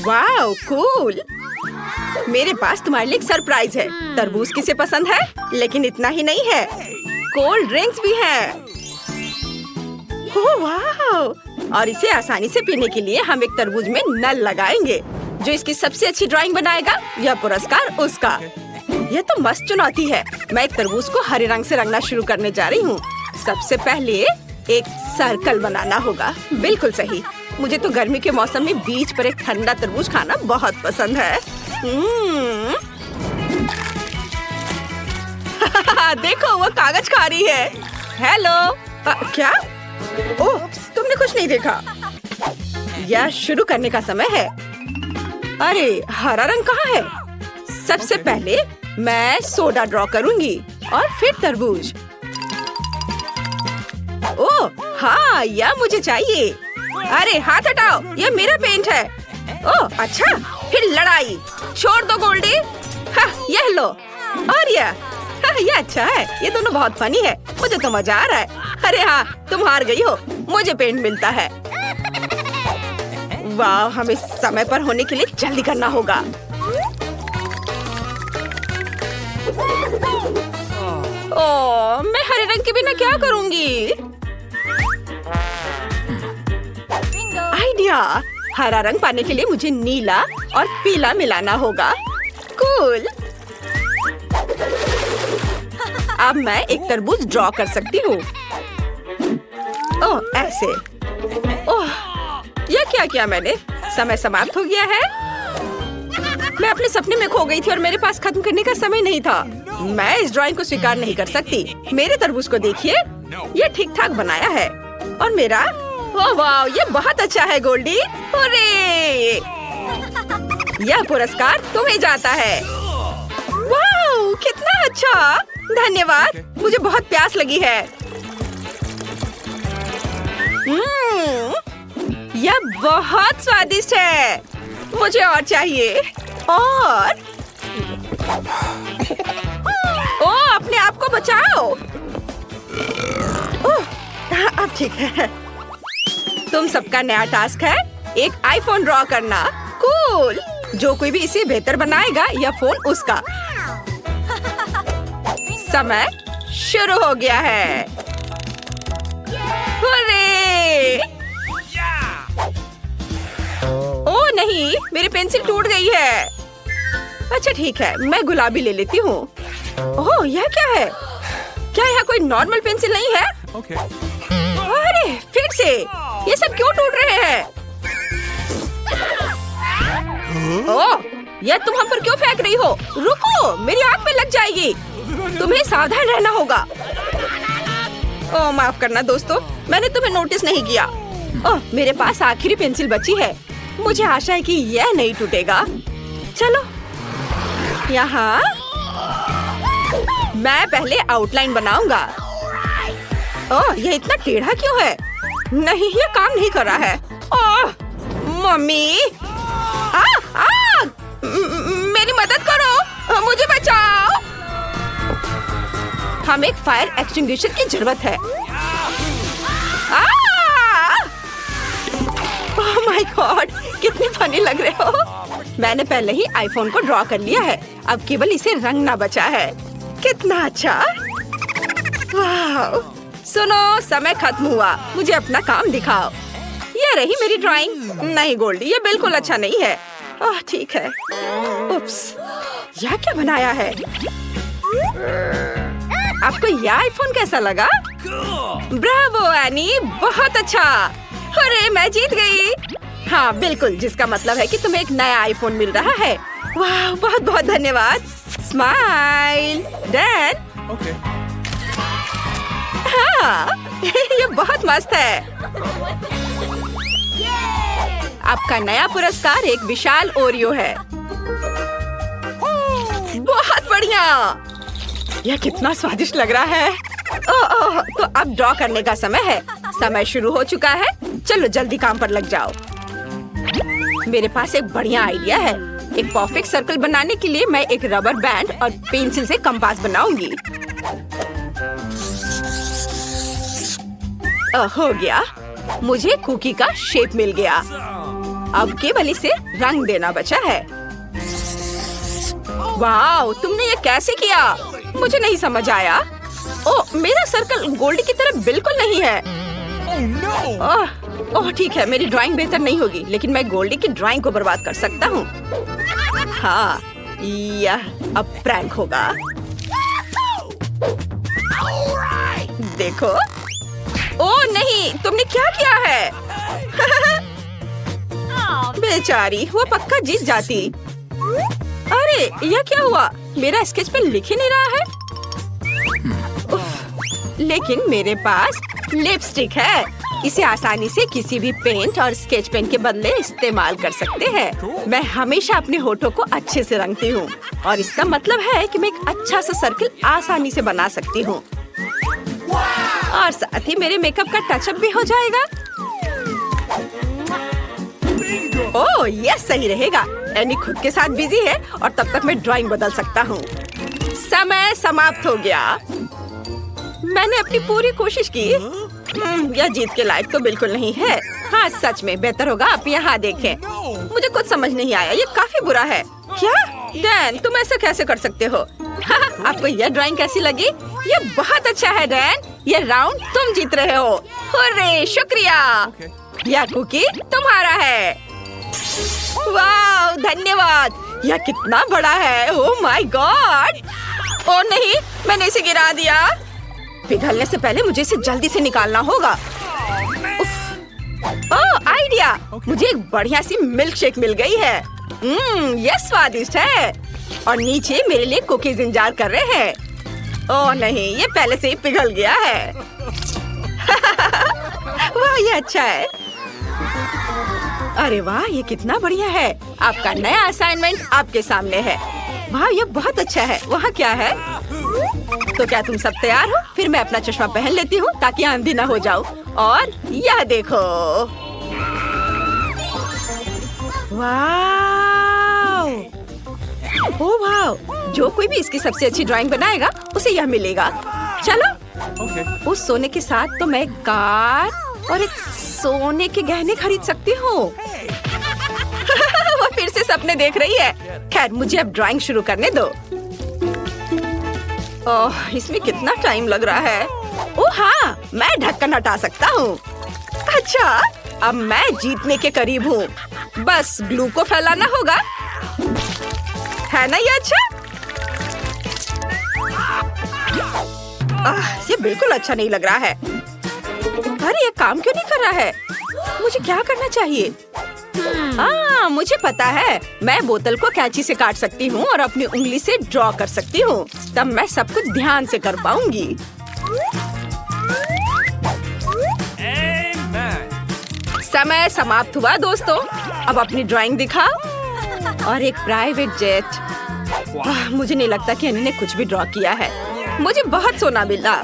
Wow cool. मेरे पास तुम्हारे लिए एक सरप्राइज है। तरबूज किसे पसंद है? लेकिन इतना ही नहीं है, कोल्ड ड्रिंक्स भी है। Oh wow! और इसे आसानी से पीने के लिए हम एक तरबूज में नल लगाएंगे। जो इसकी सबसे अच्छी ड्राइंग बनाएगा, यह पुरस्कार उसका। यह तो मस्त चुनौती है। मैं एक तरबूज को हरे रंग से रंगना शुरू करने जा रही हूँ। सबसे पहले एक सर्कल बनाना होगा। बिल्कुल सही। मुझे तो गर्मी के मौसम में बीच पर एक ठंडा तरबूज खाना बहुत पसंद है। देखो वो कागज खा रही है। हेलो। क्या? ओह, तुमने कुछ नहीं देखा। यह शुरू करने का समय है। अरे हरा रंग कहाँ है? सबसे पहले मैं सोडा ड्रॉ करूंगी और फिर तरबूज। ओह हाँ, यह मुझे चाहिए। अरे हाथ हटाओ, यह मेरा पेंट है। ओह अच्छा, फिर लड़ाई। छोड़ दो गोल्डी। हाँ, यह लो। और यह अच्छा है। ये दोनों बहुत फनी है। मुझे तो मजा आ रहा है। अरे हाँ, तुम हार गई हो। मुझे पेंट मिलता है। वाह, हमें समय पर होने के लिए जल्दी करना होगा। ओह, मैं हरे रंग के बिना क्या करूंगी? आइडिया। हरा रंग पाने के लिए मुझे नीला और पीला मिलाना होगा। कूल। अब मैं एक तरबूज ड्रॉ कर सकती हूँ। ओह ऐसे। ओह, यह क्या किया मैंने? समय समाप्त हो गया है। मैं अपने सपने में खो गई थी और मेरे पास खत्म करने का समय नहीं था। मैं इस ड्राइंग को स्वीकार नहीं कर सकती। मेरे तरबूज को देखिए, ये ठीक ठाक बनाया है। और मेरा, ओह वाह, ये बहुत अच्छा है गोल्डी। अरे यह पुरस्कार तुम्हें जाता है। वाह, कितना अच्छा। धन्यवाद। मुझे बहुत प्यास लगी है। यह बहुत स्वादिष्ट है। मुझे और चाहिए। और ओह, अपने आप को बचाओ। ओह, अब ठीक है। तुम सबका नया टास्क है एक आईफोन ड्रॉ करना। कूल। जो कोई भी इसे बेहतर बनाएगा, यह फोन उसका। समय शुरू हो गया है। अरे! ओह नहीं, मेरी पेंसिल टूट गई है। अच्छा ठीक है, मैं गुलाबी ले लेती हूँ। ओह, यह क्या है? क्या यहाँ कोई नॉर्मल पेंसिल नहीं है? अरे फिर से, ये सब क्यों टूट रहे हैं? ओह, यह तुम हम पर क्यों फेंक रही हो? रुको, मेरी आँख पे लग जाएगी। तुम्हें सावधान रहना होगा। ओह माफ करना दोस्तों, मैंने तुम्हें नोटिस नहीं किया। ओह, मेरे पास आखिरी पेंसिल बची है। मुझे आशा है कि यह नहीं टूटेगा। चलो यहाँ मैं पहले आउटलाइन बनाऊंगा। ओह, यह इतना टेढ़ा क्यों है? नहीं, यह काम नहीं कर रहा है। ओह मम्मी, मेरी मदद करो, मुझे बचाओ। हमें एक फायर एक्सटिंग्विशर की जरूरत है। ओह माय गॉड, कितनी फनी लग रहे हो। मैंने पहले ही आईफोन को ड्रॉ कर लिया है। अब केवल इसे रंगना बचा है। कितना अच्छा। वाह, सुनो, समय खत्म हुआ। मुझे अपना काम दिखाओ। ये रही मेरी ड्राइंग। नहीं गोल्डी, ये बिल्कुल अच्छा नहीं है। ओह ठीक है। उप्स, यह क्या बनाया है? आपको यह आईफोन कैसा लगा? ब्रावो एनी, बहुत अच्छा। अरे मैं जीत गई। हाँ बिल्कुल, जिसका मतलब है कि तुम्हें एक नया आईफोन मिल रहा है। वाह, बहुत बहुत धन्यवाद। Smile Dan. हाँ, ये बहुत मस्त है। आपका नया पुरस्कार एक विशाल ओरियो है। बहुत बढ़िया। यह कितना स्वादिष्ट लग रहा है। ओह, तो अब ड्रॉ करने का समय है। समय शुरू हो चुका है। चलो जल्दी काम पर लग जाओ। मेरे पास एक बढ़िया आइडिया है। एक परफेक्ट सर्कल बनाने के लिए मैं एक रबर बैंड और पेंसिल से कंपास बनाऊंगी। हो गया। मुझे कुकी का शेप मिल गया। अब केवल इसे रंग देना बचा है। वाह, तुमने ये कैसे किया? मुझे नहीं समझ आया। ओह, मेरा सर्कल गोल्डी की तरह बिल्कुल नहीं है। ओह ठीक है, मेरी ड्राइंग बेहतर नहीं होगी, लेकिन मैं गोल्डी की ड्राइंग को बर्बाद कर सकता हूँ। हाँ, यह अब प्रैंक होगा। देखो। ओह नहीं, तुमने क्या किया है? बेचारी, वो पक्का जीत जाती। अरे यह क्या हुआ? मेरा स्केच पेन लिख ही नहीं रहा है। उफ, लेकिन मेरे पास लिपस्टिक है। इसे आसानी से किसी भी पेंट और स्केच पेन के बदले इस्तेमाल कर सकते हैं। मैं हमेशा अपने होठों को अच्छे से रंगती हूँ और इसका मतलब है कि मैं एक अच्छा सा सर्किल आसानी से बना सकती हूँ और साथ ही मेरे मेकअप का टचअप भी हो जाएगा। ओह, यह सही रहेगा। एनी खुद के साथ बिजी है और तब तक मैं ड्राइंग बदल सकता हूँ। समय समाप्त हो गया। मैंने अपनी पूरी कोशिश की। यह जीत के लायक तो बिल्कुल नहीं है। हाँ, सच में बेहतर होगा आप यहाँ देखें। मुझे कुछ समझ नहीं आया, ये काफी बुरा है। क्या डैन, तुम ऐसा कैसे कर सकते हो? आपको यह ड्राइंग कैसी लगी? ये बहुत अच्छा है डैन। ये राउंड तुम जीत रहे हो। हुर्रे, शुक्रिया। यह कुकी तुम्हारा है। वाह, धन्यवाद। यह कितना बड़ा है। Oh my God. ओह नहीं, मैंने इसे गिरा दिया। पिघलने से पहले मुझे इसे जल्दी से निकालना होगा। ओह, आइडिया। मुझे एक बढ़िया सी मिल्क शेक मिल गई है। यह स्वादिष्ट है और नीचे मेरे लिए कुकीज इंतजार कर रहे हैं। ओह नहीं, ये पहले से ही पिघल गया है। वाह, ये अच्छा है। अरे वाह, ये कितना बढ़िया है। आपका नया असाइनमेंट आपके सामने है। वाह, ये बहुत अच्छा है। वहाँ क्या है? तो क्या तुम सब तैयार हो? फिर मैं अपना चश्मा पहन लेती हूँ ताकि अंधी न हो जाऊँ। और यह देखो। वाह, ओह वाह, जो कोई भी इसकी सबसे अच्छी ड्राइंग बनाएगा उसे यह मिलेगा। चलो। उस सोने के साथ तो मैं एक कार और एक सोने के गहने खरीद सकती हूँ। वो फिर से सपने देख रही है। खैर, मुझे अब ड्राइंग शुरू करने दो। ओह, इसमें कितना टाइम लग रहा है। ओह हाँ, मैं ढक्कन हटा सकता हूँ। अच्छा, अब मैं जीतने के करीब हूँ। बस ग्लू को फैलाना होगा, है ना? ये अच्छा। ये बिल्कुल अच्छा नहीं लग रहा है। अरे ये काम क्यों नहीं कर रहा है? मुझे क्या करना चाहिए? मुझे पता है। मैं बोतल को कैंची से काट सकती हूँ और अपनी उंगली से ड्रॉ कर सकती हूँ। तब मैं सब कुछ ध्यान से कर पाऊंगी। समय समाप्त हुआ दोस्तों। अब अपनी ड्राइंग दिखाओ। और एक प्राइवेट जेट। मुझे नहीं लगता कि अनी ने कुछ भी ड्रॉ किया है। मुझे बहुत सोना मिला।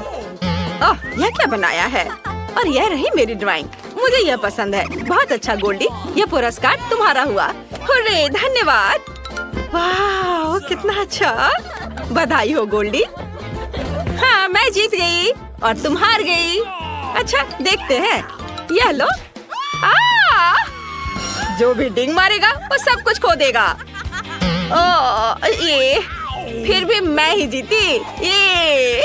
यह क्या बनाया है? और यह रही मेरी ड्राइंग। मुझे यह पसंद है। बहुत अच्छा गोल्डी, यह पुरस्कार तुम्हारा हुआ। हुर्रे, धन्यवाद। वाह, कितना अच्छा। बधाई हो गोल्डी। हाँ, मैं जीत गई और तुम हार गई। अच्छा, देखते हैं। यह लो। जो भी डिंग मारेगा वो सब कुछ खो देगा। ये फिर भी मैं ही जीती। ये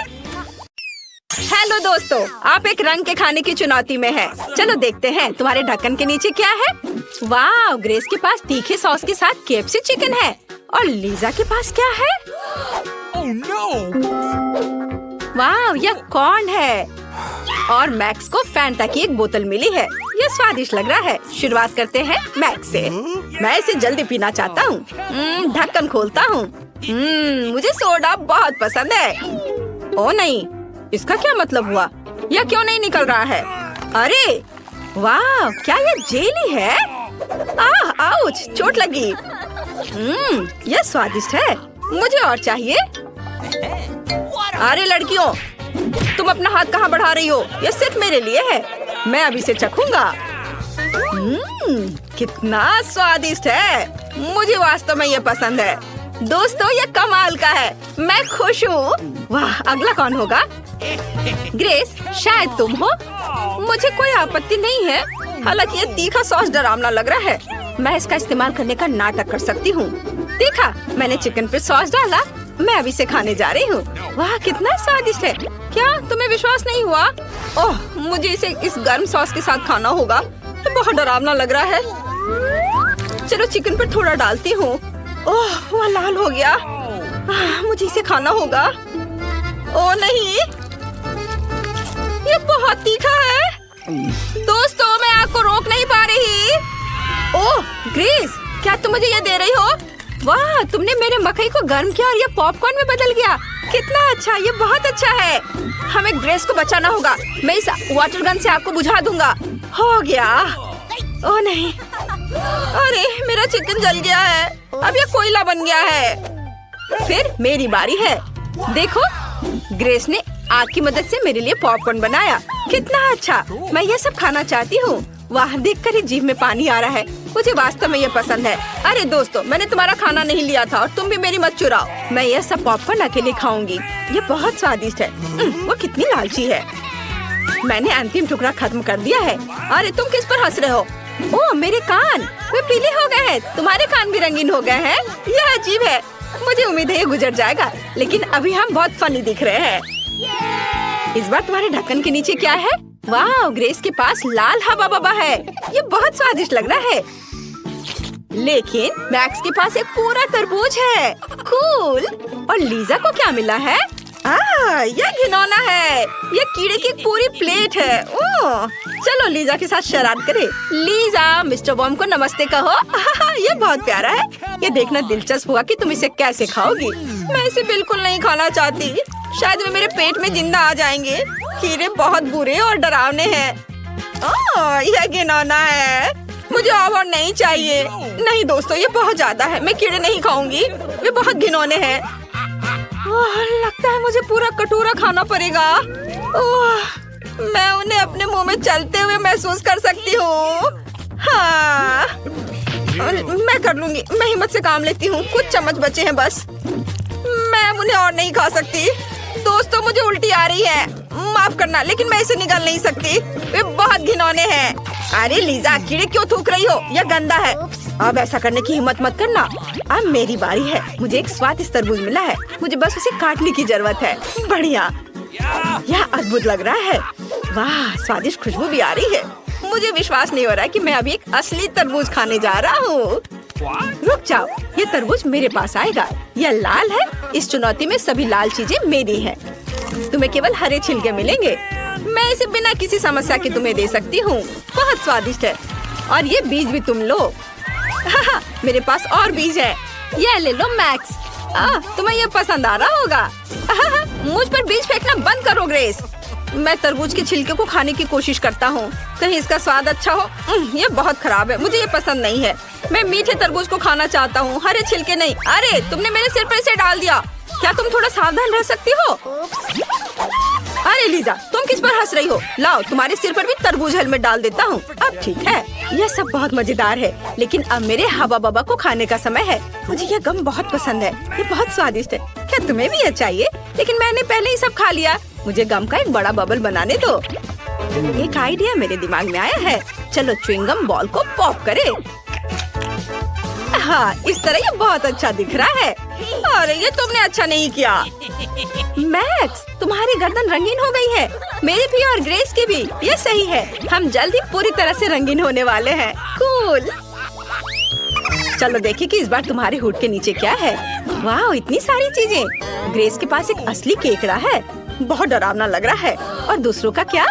हेलो दोस्तों, आप एक रंग के खाने की चुनौती में हैं। चलो देखते हैं तुम्हारे ढक्कन के नीचे क्या है। वाह, ग्रेस के पास तीखे सॉस के साथ KFC चिकन है और लीजा के पास क्या है? Oh no! वाह, यह कॉर्न है और मैक्स को फैंटा की एक बोतल मिली है। यह स्वादिष्ट लग रहा है। शुरुआत करते हैं मैक्स से। मैं इसे जल्दी पीना चाहता हूँ। ढक्कन खोलता हूँ। मुझे सोडा बहुत पसंद है। ओ नहीं, इसका क्या मतलब हुआ? यह क्यों नहीं निकल रहा है? अरे वाह, क्या यह जेली है? आउच, चोट लगी। यह स्वादिष्ट है। मुझे और चाहिए। अरे लड़कियों, तुम अपना हाथ कहाँ बढ़ा रही हो? यह सिर्फ मेरे लिए है। मैं अभी से चखूंगा। कितना स्वादिष्ट है। मुझे वास्तव में यह पसंद है। दोस्तों, यह कमाल का है। मैं खुश हूँ। वाह, अगला कौन होगा? ग्रेस, शायद तुम हो। मुझे कोई आपत्ति नहीं है। हालांकि ये तीखा सॉस डरावना लग रहा है। मैं इसका इस्तेमाल करने का नाटक कर सकती हूँ। देखा, मैंने चिकन पे सॉस डाला। मैं अभी इसे खाने जा रही हूँ। वाह, कितना स्वादिष्ट है। क्या तुम्हें विश्वास नहीं हुआ? ओह, मुझे इसे इस गर्म सॉस के साथ खाना होगा। तो बहुत डरावना लग रहा है। चलो चिकन पर थोड़ा डालती हूँ। ओह, वह लाल हो गया। मुझे इसे खाना होगा। ओह नहीं, ये बहुत तीखा है। दोस्तों, मैं आपको रोक नहीं पा रही। ओह ग्रेस, क्या तुम मुझे ये दे रही हो? वाह, तुमने मेरे मकई को गर्म किया और ये पॉपकॉर्न में बदल गया। कितना अच्छा, ये बहुत अच्छा है। हमें ग्रेस को बचाना होगा। मैं इस वाटर गन से आपको बुझा दूंगा। हो गया। ओह नहीं, अरे मेरा चिकन जल गया है। अब ये कोयला बन गया है। फिर मेरी बारी है। देखो, ग्रेस ने आग की मदद से मेरे लिए पॉपकॉर्न बनाया। कितना अच्छा, मैं ये सब खाना चाहती हूँ। वाह, देखकर ही जीभ में पानी आ रहा है। मुझे वास्तव में ये पसंद है। अरे दोस्तों, मैंने तुम्हारा खाना नहीं लिया था और तुम भी मेरी मत चुराओ। मैं ये सब पॉपकॉर्न अकेले खाऊंगी। ये बहुत स्वादिष्ट है। वो कितनी लालची है। मैंने अंतिम टुकड़ा खत्म कर दिया है। अरे तुम किस पर हंस रहे हो? ओह, मेरे कान, वे पीले हो गए हैं। तुम्हारे कान भी रंगीन हो गए हैं। यह अजीब है। मुझे उम्मीद है ये गुजर जाएगा, लेकिन अभी हम बहुत फनी दिख रहे हैं। इस बार तुम्हारे ढक्कन के नीचे क्या है? वाह, ग्रेस के पास लाल हवा बबा है। ये बहुत स्वादिष्ट लग रहा है। लेकिन मैक्स के पास एक पूरा तरबूज है। कूल। और लीजा को क्या मिला है? यह घिनौना है। यह कीड़े की एक पूरी प्लेट है। ओह, चलो लीजा के साथ शरारत करें। लीजा, मिस्टर बॉम को नमस्ते कहो। ये बहुत प्यारा है। ये देखना दिलचस्प हुआ कि तुम इसे कैसे खाओगी। मैं इसे बिल्कुल नहीं खाना चाहती। शायद वे मेरे पेट में जिंदा आ जाएंगे। कीड़े बहुत बुरे और डरावने हैं। ओह, यह घिनौना है। मुझे और नहीं चाहिए। नहीं दोस्तों, ये बहुत ज्यादा है। मैं कीड़े नहीं खाऊंगी। वे बहुत घिनौने हैं। ओह, लगता है मुझे पूरा कटोरा खाना पड़ेगा। ओह, मैं उन्हें अपने मुंह में चलते हुए महसूस कर सकती हूँ। हाँ, मैं कर लूंगी। मैं हिम्मत से काम लेती हूँ। कुछ चम्मच बचे हैं बस। मैं उन्हें और नहीं खा सकती। दोस्तों, मुझे उल्टी आ रही है। माफ करना, लेकिन मैं इसे निकाल नहीं सकती। वे बहुत घिनौने हैं। अरे लीजा, कीड़े क्यों थूक रही हो? यह गंदा है। अब ऐसा करने की हिम्मत मत करना। अब मेरी बारी है। मुझे एक स्वादिष्ट तरबूज मिला है। मुझे बस उसे काटने की जरूरत है। बढ़िया, यह अद्भुत लग रहा है। वाह, स्वादिष्ट खुशबू भी आ रही है। मुझे विश्वास नहीं हो रहा है कि मैं अभी एक असली तरबूज खाने जा रहा हूँ। रुक जाओ, ये तरबूज मेरे पास आएगा। यह लाल है। इस चुनौती में सभी लाल चीजें मेरी हैं। तुम्हें केवल हरे छिलके मिलेंगे। मैं इसे बिना किसी समस्या के तुम्हें दे सकती हूँ। बहुत स्वादिष्ट है। और ये बीज भी तुम लो। मेरे पास और बीज है। ये ले लो मैक्स। तुम्हें ये पसंद आ रहा होगा। मुझ पर बीज फेंकना बंद करो ग्रेस। मैं तरबूज के छिलके को खाने की कोशिश करता हूँ। कहीं इसका स्वाद अच्छा हो। ये बहुत खराब है। मुझे ये पसंद नहीं है। मैं मीठे तरबूज को खाना चाहता हूँ, हरे छिलके नहीं। अरे तुमने मेरे सिर पर इसे डाल दिया। क्या तुम थोड़ा सावधान रह सकती हो? अरे लीजा, तुम किस पर हंस रही हो? लाओ, तुम्हारे सिर पर भी तरबूज हेलमेट डाल देता हूँ। अब ठीक है। यह सब बहुत मजेदार है, लेकिन अब मेरे हवा बबा को खाने का समय है। मुझे यह गम बहुत पसंद है। ये बहुत स्वादिष्ट है। क्या तुम्हें भी यह चाहिए? लेकिन मैंने पहले ही सब खा लिया। मुझे गम का एक बड़ा बबल बनाने दो। एक आइडिया मेरे दिमाग में आया है। चलो च्युइंगम बॉल को पॉप करें। हाँ, इस तरह ये बहुत अच्छा दिख रहा है। अरे ये तुमने अच्छा नहीं किया। मैक्स, तुम्हारी गर्दन रंगीन हो गई है। मेरी भी और ग्रेस की भी। ये सही है। हम जल्द ही पूरी तरह से रंगीन होने वाले हैं। कूल। चलो देखिए कि इस बार तुम्हारे हुड के नीचे क्या है। वाह, इतनी सारी चीजें। ग्रेस के पास एक असली केकड़ा है। बहुत डरावना लग रहा है। और दूसरों का क्या?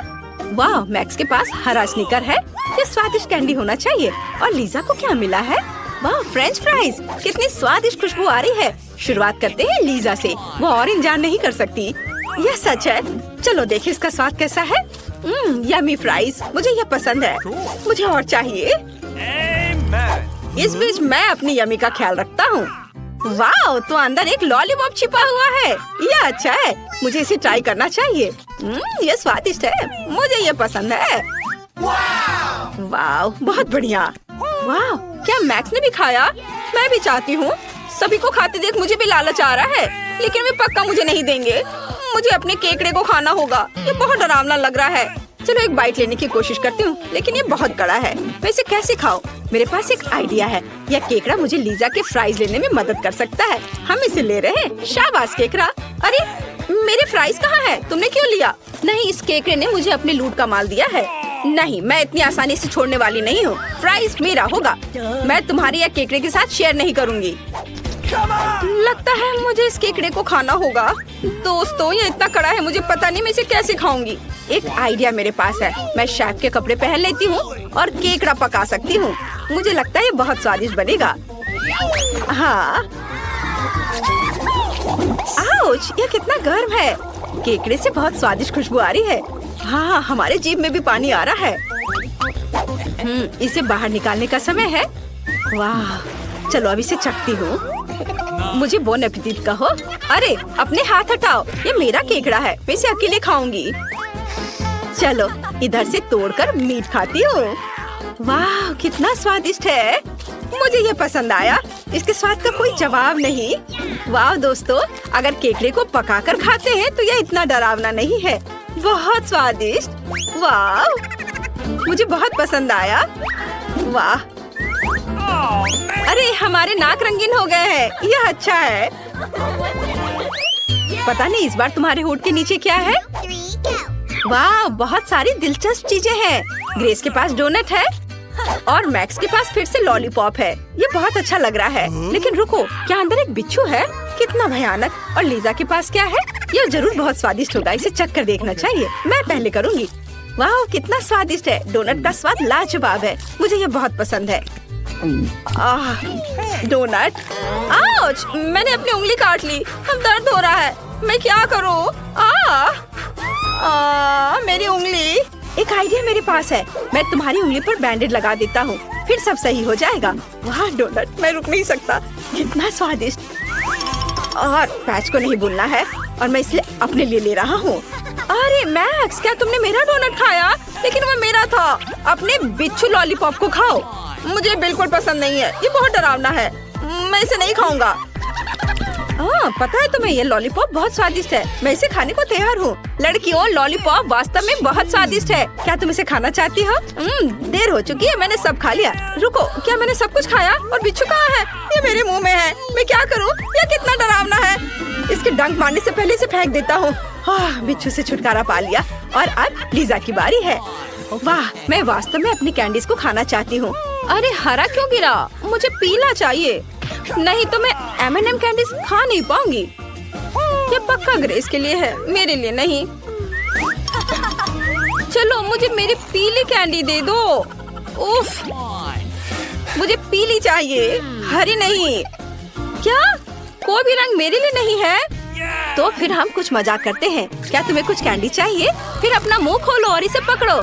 वाह, मैक्स के पास हरा स्निकर है। ये स्वादिष्ट कैंडी होना चाहिए। और लीजा को क्या मिला है? वाह, फ्रेंच फ्राइज। कितनी स्वादिष्ट खुशबू आ रही है। शुरुआत करते हैं लीजा से। वो और इंतजार नहीं कर सकती। यह सच है। चलो देखिए इसका स्वाद कैसा है। Yummy fries. मुझे यह पसंद है। मुझे और चाहिए। इस बीच मैं अपनी यम्मी का ख्याल रखता हूँ। वाह, तो अंदर एक लॉलीपॉप छिपा हुआ है। यह अच्छा है। मुझे इसे ट्राई करना चाहिए। यह स्वादिष्ट है। मुझे यह पसंद है। वाह, बहुत बढ़िया। वाह, क्या मैक्स ने भी खाया? मैं भी चाहती हूँ। सभी को खाते देख मुझे भी लालच आ रहा है, लेकिन वे पक्का मुझे नहीं देंगे। मुझे अपने केकड़े को खाना होगा। ये बहुत डरावना लग रहा है। चलो एक बाइट लेने की कोशिश करती हूँ, लेकिन ये बहुत कड़ा है। मैं इसे कैसे खाऊं? मेरे पास एक आइडिया है। यह केकड़ा मुझे लीजा के फ्राइज लेने में मदद कर सकता है। हम इसे ले रहे हैं। शाबाश केकड़ा। अरे मेरे फ्राइज कहाँ है? तुमने क्यों लिया? नहीं, इस केकड़े ने मुझे अपने लूट का माल दिया है। नहीं, मैं इतनी आसानी से छोड़ने वाली नहीं हूँ। फ्राइज मेरा होगा। मैं तुम्हारे या केकड़े के साथ शेयर नहीं करूँगी। लगता है मुझे इस केकड़े को खाना होगा। दोस्तों, ये इतना कड़ा है, मुझे पता नहीं मैं इसे कैसे खाऊंगी। एक आइडिया मेरे पास है। मैं शेफ के कपड़े पहन लेती हूँ और केकड़ा पका सकती हूँ। मुझे लगता है ये बहुत स्वादिष्ट बनेगा। हाँ। आउच, ये कितना गर्म है। केकड़े से बहुत स्वादिष्ट खुशबू आ रही है। हाँ, हमारे जीभ में भी पानी आ रहा है। इसे बाहर निकालने का समय है। वाह, चलो अब इसे चखती हूँ। मुझे बोन एपेटिट कहो। अरे अपने हाथ हटाओ, ये मेरा केकड़ा है, मैं इसे अकेले खाऊंगी। चलो इधर से तोड़कर मीट खाती हूँ। वाह, कितना स्वादिष्ट है। मुझे ये पसंद आया। इसके स्वाद का कोई जवाब नहीं। वाह दोस्तों, अगर केकड़े को पकाकर खाते हैं तो यह इतना डरावना नहीं है। बहुत स्वादिष्ट। वाह, मुझे बहुत पसंद आया। वाह, अरे हमारे नाक रंगीन हो गए हैं। यह अच्छा है। पता नहीं इस बार तुम्हारे होठ के नीचे क्या है। वाह, बहुत सारी दिलचस्प चीजें हैं। ग्रेस के पास डोनट है और मैक्स के पास फिर से लॉलीपॉप है। ये बहुत अच्छा लग रहा है। लेकिन रुको, क्या अंदर एक बिच्छू है? कितना भयानक। और लीजा के पास क्या है? यह जरूर बहुत स्वादिष्ट होगा। इसे चख कर देखना चाहिए। मैं पहले करूँगी। वाह, कितना स्वादिष्ट है। डोनट का स्वाद लाजवाब है। मुझे ये बहुत पसंद है। डोनट। आउच, मैंने अपनी उंगली काट ली। अब दर्द हो रहा है। मैं क्या करूं? मेरी उंगली। एक आइडिया मेरे पास है। मैं तुम्हारी उंगली पर बैंडेड लगा देता हूँ, फिर सब सही हो जाएगा। वाह डोनट, मैं रुक नहीं सकता। कितना स्वादिष्ट। और पैच को नहीं भूलना है और मैं इसलिए अपने लिए ले रहा हूँ। अरे मैक्स, क्या तुमने मेरा डोनट खाया? लेकिन वो मेरा था। अपने बिच्छू लॉलीपॉप को खाओ। मुझे बिल्कुल पसंद नहीं है। ये बहुत डरावना है। मैं इसे नहीं खाऊंगा। पता है तुम्हें, ये लॉलीपॉप बहुत स्वादिष्ट है। मैं इसे खाने को तैयार हूँ। लड़कियों, लॉलीपॉप वास्तव में बहुत स्वादिष्ट है। क्या तुम इसे खाना चाहती हो? देर हो चुकी है, मैंने सब खा लिया। रुको, क्या मैंने सब कुछ खाया? और बिच्छू कहाँ है? ये मेरे मुंह में है। मैं क्या करूँ? ये कितना डरावना है। इसके डंक मारने से पहले इसे फेंक देता हूँ। बिच्छू से छुटकारा पा लिया। और अब लीजा की बारी है। वाह, मैं वास्तव में अपनी कैंडीज को खाना चाहती हूँ। अरे हरा क्यों गिरा? मुझे पीला चाहिए, नहीं तो मैं M&M कैंडीज खा नहीं पाऊंगी। ये पक्का ग्रेस के लिए है, मेरे लिए नहीं। चलो मुझे मेरी पीली कैंडी दे दो। उफ, मुझे पीली चाहिए, हरी नहीं। क्या कोई भी रंग मेरे लिए नहीं है? तो फिर हम कुछ मजाक करते हैं। क्या तुम्हें कुछ कैंडी चाहिए? फिर अपना मुंह खोलो और इसे पकड़ो।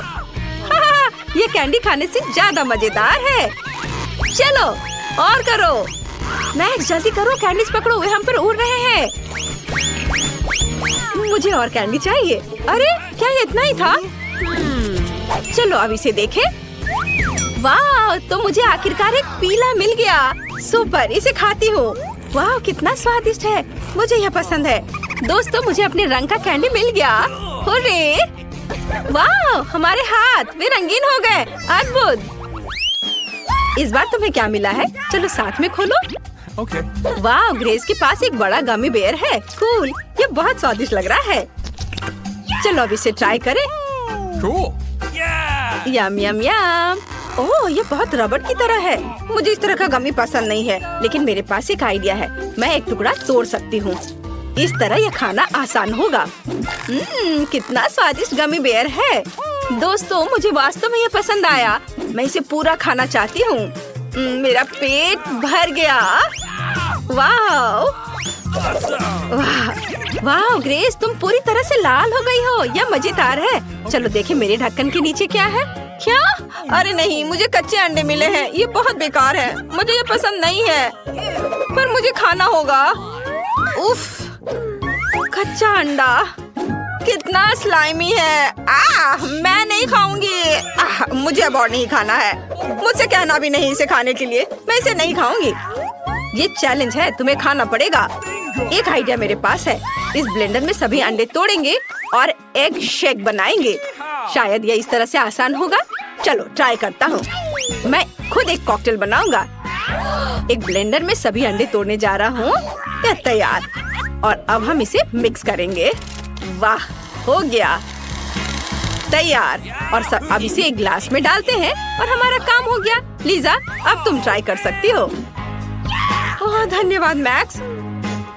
ये कैंडी खाने से ज्यादा मजेदार है। चलो और करो। मैक्स जल्दी करो, कैंडीज पकड़ो, वे हम पर उड़ रहे हैं। मुझे और कैंडी चाहिए। अरे क्या ये इतना ही था? चलो अब इसे देखें। वाह, तो मुझे आखिरकार एक पीला मिल गया। सुपर, इसे खाती हूँ। वाह, कितना स्वादिष्ट है। मुझे यह पसंद है। दोस्तों, मुझे अपने रंग का कैंडी मिल गया। हुर्रे! वाह, हमारे हाथ वे रंगीन हो गए। अद्भुत। इस बार तुम्हें क्या मिला है? चलो साथ में खोलो। Okay. वाह, ग्रेस के पास एक बड़ा गमी बेयर है। कूल, ये बहुत स्वादिष्ट लग रहा है। चलो अब इसे ट्राई करें। Cool. Yeah. यम यम यम। ओह, ये बहुत रबड़ की तरह है। मुझे इस तरह का गमी पसंद नहीं है, लेकिन मेरे पास एक आइडिया है। मैं एक टुकड़ा तोड़ सकती हूँ। इस तरह यह खाना आसान होगा। कितना स्वादिष्ट गमी बेयर है। दोस्तों, मुझे वास्तव में ये पसंद आया। मैं इसे पूरा खाना चाहती हूँ। मेरा पेट भर गया। वाह वाह वाह ग्रेस, तुम पूरी तरह से लाल हो गई हो। यह मजेदार है। चलो देखें मेरे ढक्कन के नीचे क्या है। क्या? अरे नहीं, मुझे कच्चे अंडे मिले हैं। ये बहुत बेकार है। मुझे ये पसंद नहीं है, पर मुझे खाना होगा। उफ, कच्चा अंडा कितना स्लाइमी है। मैं नहीं खाऊंगी। मुझे अब और नहीं खाना है। मुझसे कहना भी नहीं इसे खाने के लिए। मैं इसे नहीं खाऊंगी। ये चैलेंज है, तुम्हें खाना पड़ेगा। एक आइडिया मेरे पास है। इस ब्लेंडर में सभी अंडे तोड़ेंगे और एग शेक बनाएंगे। शायद ये इस तरह से आसान होगा। चलो ट्राई करता हूँ। मैं खुद एक कॉकटेल बनाऊंगा। एक ब्लेंडर में सभी अंडे तोड़ने जा रहा हूँ। यह तैयार। और अब हम इसे मिक्स करेंगे। वाह, हो गया तैयार। और सब अब इसे एक ग्लास में डालते हैं और हमारा काम हो गया। लीजा, अब तुम ट्राई कर सकती हो। ओह, धन्यवाद मैक्स।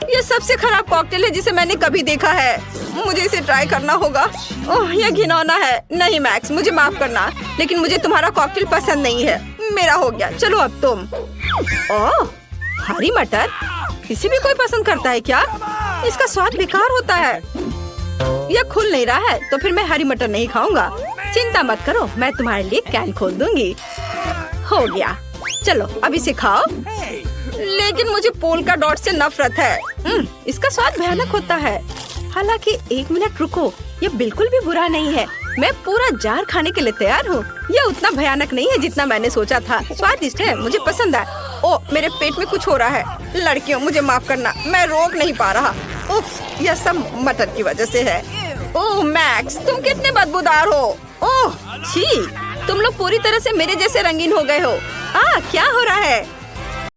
ये सबसे खराब कॉकटेल है जिसे मैंने कभी देखा है। मुझे इसे ट्राई करना होगा। ओह, यह घिनौना है। नहीं मैक्स, मुझे माफ करना, लेकिन मुझे तुम्हारा कॉकटेल पसंद नहीं है। मेरा हो गया। चलो अब तुम। ओह, हरी मटर इसे भी कोई पसंद करता है क्या? इसका स्वाद बेकार होता है। यह खुल नहीं रहा है, तो फिर मैं हरी मटर नहीं खाऊंगा। चिंता मत करो, मैं तुम्हारे लिए कैन खोल दूंगी। हो गया। चलो अब इसे खाओ। लेकिन मुझे पोल्का डॉट से नफरत है। इसका स्वाद भयानक होता है। हालांकि 1 मिनट रुको, ये बिल्कुल भी बुरा नहीं है। मैं पूरा जार खाने के लिए तैयार हूँ। यह उतना भयानक नहीं है जितना मैंने सोचा था। स्वादिष्ट है, मुझे पसंद है। ओह, मेरे पेट में कुछ हो रहा है। लड़कियों, मुझे माफ करना, मैं रोक नहीं पा रहा। उफ, यह सब मटर की वजह से है। ओह मैक्स, तुम कितने बदबूदार हो। ओह छी, तुम लोग पूरी तरह से मेरे जैसे रंगीन हो गए हो। क्या हो रहा है?